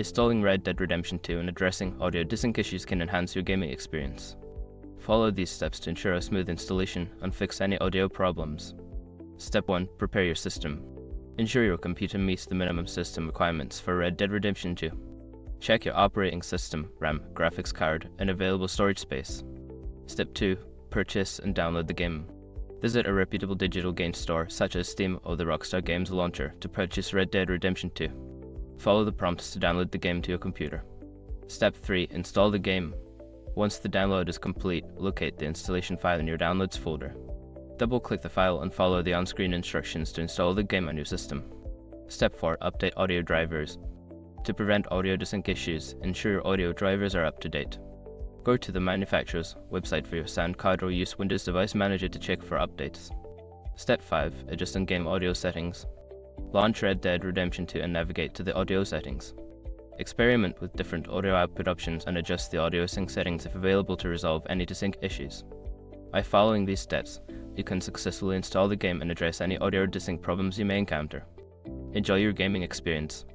Installing Red Dead Redemption 2 and addressing audio desync issues can enhance your gaming experience. Follow these steps to ensure a smooth installation and fix any audio problems. Step 1. Prepare your system. Ensure your computer meets the minimum system requirements for Red Dead Redemption 2. Check your operating system, RAM, graphics card, and available storage space. Step 2. Purchase and download the game. Visit a reputable digital game store such as Steam or the Rockstar Games launcher to purchase Red Dead Redemption 2. Follow the prompts to download the game to your computer. Step 3. Install the game. Once the download is complete, locate the installation file in your Downloads folder. Double-click the file and follow the on-screen instructions to install the game on your system. Step 4. Update audio drivers. To prevent audio desync issues, ensure your audio drivers are up to date. Go to the manufacturer's website for your sound card or use Windows Device Manager to check for updates. Step 5. Adjust in-game audio settings. Launch Red Dead Redemption 2 and navigate to the audio settings. Experiment with different audio output options and adjust the audio sync settings if available to resolve any desync issues. By following these steps, you can successfully install the game and address any audio desync problems you may encounter. Enjoy your gaming experience.